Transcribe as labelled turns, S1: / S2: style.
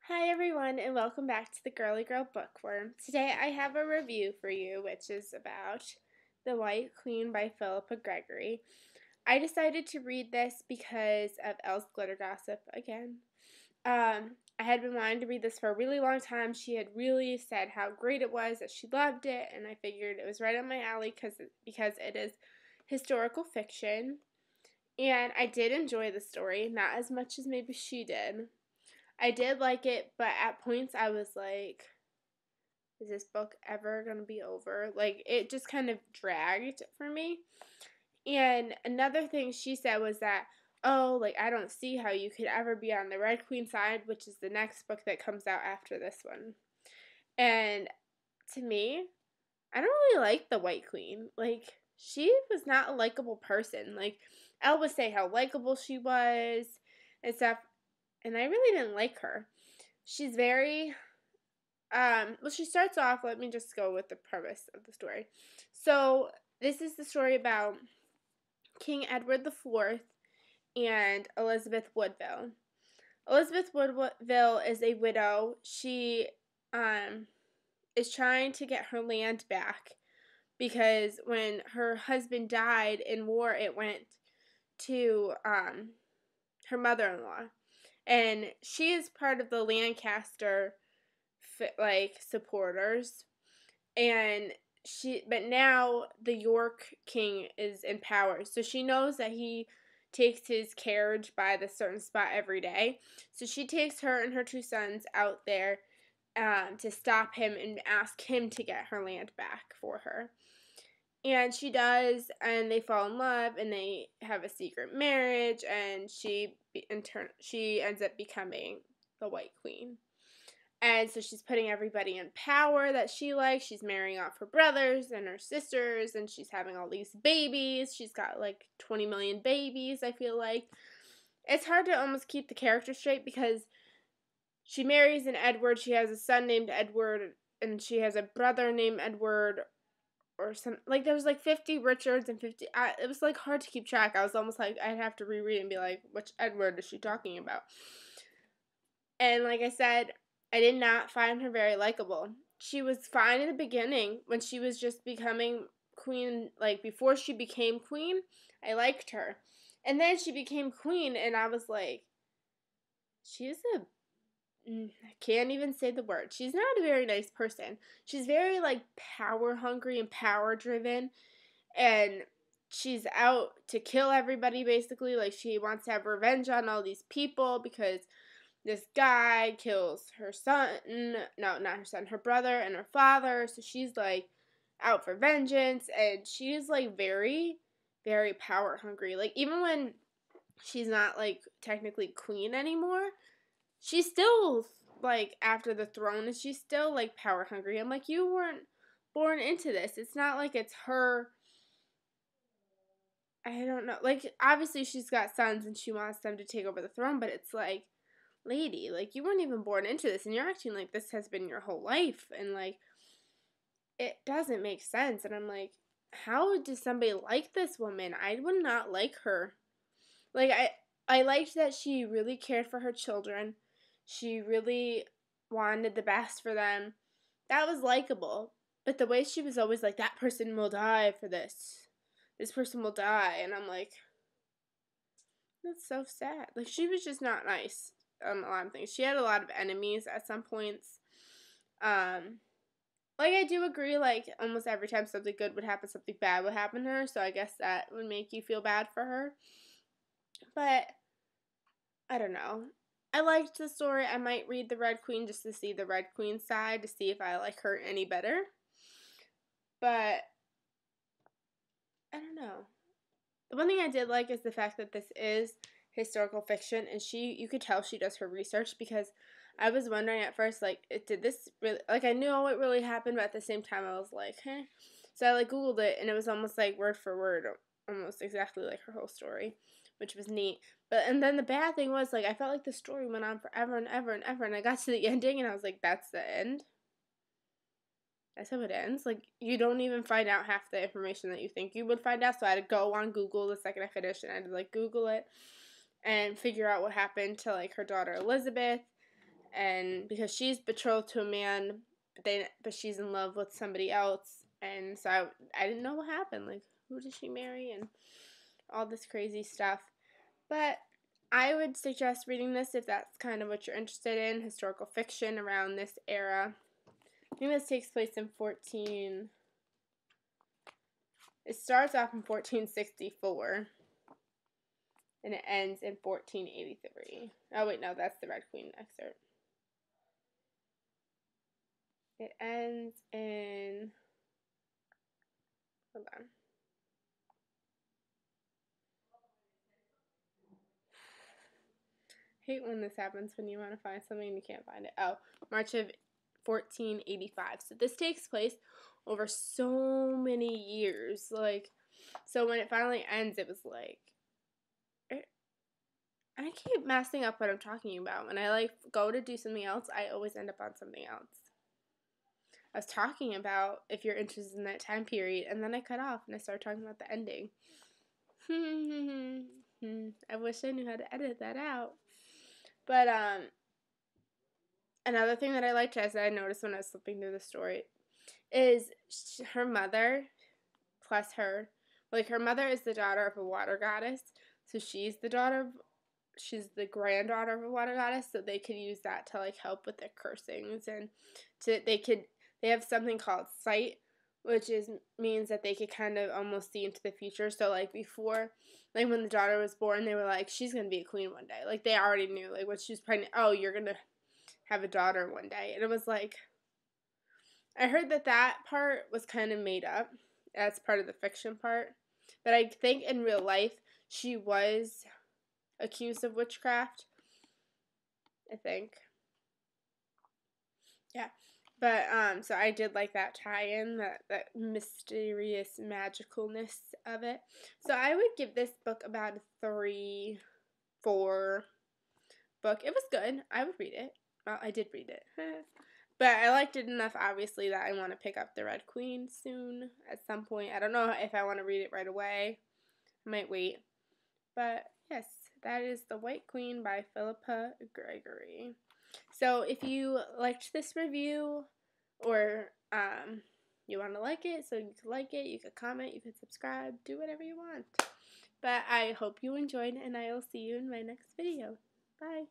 S1: Hi everyone and welcome back to the Girly Girl Bookworm. Today I have a review for you which is about The White Queen by Philippa Gregory. I decided to read this because of Elle's Glitter Gossip again. I had been wanting to read this for a really long time. She had really said how great it was, that she loved it, and I figured it was right up my alley because it is historical fiction. And I did enjoy the story, not as much as maybe she did. I did like it, but at points I was like, is this book ever going to be over? Like, it just kind of dragged for me. And another thing she said was that, oh, like, I don't see how you could ever be on the Red Queen side, which is the next book that comes out after this one. And to me, I don't really like the White Queen. Like, she was not a likable person. Like, Elle would say how likable she was and stuff, and I really didn't like her. She's very well, she starts off, let me just go with the premise of the story. So, this is the story about King Edward IV and Elizabeth Woodville. Elizabeth Woodville is a widow. She is trying to get her land back because when her husband died in war, it went to her mother-in-law. And she is part of the Lancaster supporters, and but now the York king is in power, so she knows that he takes his carriage by the certain spot every day. So she takes her and her two sons out there to stop him and ask him to get her land back for her. And she does, and they fall in love, and they have a secret marriage, and she ends up becoming the White Queen. And so she's putting everybody in power that she likes. She's marrying off her brothers and her sisters, and she's having all these babies. She's got like 20 million babies, I feel like. It's hard to almost keep the character straight because she marries an Edward. She has a son named Edward, and she has a brother named Edward, or some, like, there was like 50 Richards and 50, it was like hard to keep track. I was almost like, I'd have to reread and be like, which Edward is she talking about? And like I said, I did not find her very likable. She was fine in the beginning when she was just becoming queen, like before she became queen, I liked her. And then she became queen and I was like, I can't even say the word. She's not a very nice person. She's very like power hungry and power driven, and she's out to kill everybody basically. Like, she wants to have revenge on all these people because this guy kills her son, no, not her son, her brother and her father. So she's like out for vengeance, and she's like very, very power hungry. Like, even when she's not like technically queen anymore, she's still like after the throne, and she's still like power hungry. I'm like, you weren't born into this. It's not like it's her. I don't know. Like, obviously she's got sons and she wants them to take over the throne, but it's like, lady, like, you weren't even born into this and you're acting like this has been your whole life, and like, it doesn't make sense. And I'm like, how does somebody like this woman? I would not like her. Like, I liked that she really cared for her children. She really wanted the best for them. That was likable. But the way she was always like, that person will die for this person will die, and I'm like, that's so sad. Like, she was just not nice a lot of things. She had a lot of enemies at some points. Like, I do agree, like, almost every time something good would happen, something bad would happen to her, so I guess that would make you feel bad for her. But, I don't know. I liked the story. I might read The Red Queen just to see the Red Queen side, to see if I like her any better. But, I don't know. The one thing I did like is the fact that this is historical fiction, and you could tell she does her research, because I was wondering at first, like, did this really, like, I knew it really happened, but at the same time I was like, huh. So I like Googled it, and it was almost like word for word, almost exactly like her whole story, which was neat. And then the bad thing was, like, I felt like the story went on forever and ever and ever, and I got to the ending and I was like, that's the end? That's how it ends? Like, you don't even find out half the information that you think you would find out. So I had to go on Google the second I finished, and I had to, like, Google it and figure out what happened to, like, her daughter Elizabeth. and because she's betrothed to a man, but she's in love with somebody else, and so I didn't know what happened. Like, who did she marry and all this crazy stuff. But I would suggest reading this if that's kind of what you're interested in, historical fiction around this era. I think this takes place in it starts off in 1464 and it ends in 1483. Oh wait, no, that's the Red Queen excerpt. It ends in, hold on. I hate when this happens, when you want to find something and you can't find it. Oh, March of 1485. So this takes place over so many years. Like, so when it finally ends, it was like, I keep messing up what I'm talking about. When I like go to do something else, I always end up on something else. I was talking about if you're interested in that time period, and then I cut off and I started talking about the ending. I wish I knew how to edit that out. But another thing that I liked, as I noticed when I was flipping through the story, is her mother, plus her, like her mother is the daughter of a water goddess, so she's the granddaughter of a water goddess, so they could use that to like help with their cursings, and they have something called sight, which means that they could kind of almost see into the future. So like before, like when the daughter was born, they were like, she's gonna be a queen one day. Like they already knew, like when she was pregnant, oh, you're gonna have a daughter one day. And it was like, I heard that part was kind of made up as part of the fiction part, but I think in real life she was accused of witchcraft, I think. Yeah. But so I did like that tie-in, that mysterious magicalness of it. So I would give this book about a 3-4 book. It was good. I would read it. Well, I did read it. But I liked it enough, obviously, that I want to pick up The Red Queen soon at some point. I don't know if I want to read it right away. I might wait. But yes, that is The White Queen by Philippa Gregory. So if you liked this review, or you want to like it, so you could like it, you could comment, you could subscribe, do whatever you want. But I hope you enjoyed, and I will see you in my next video. Bye.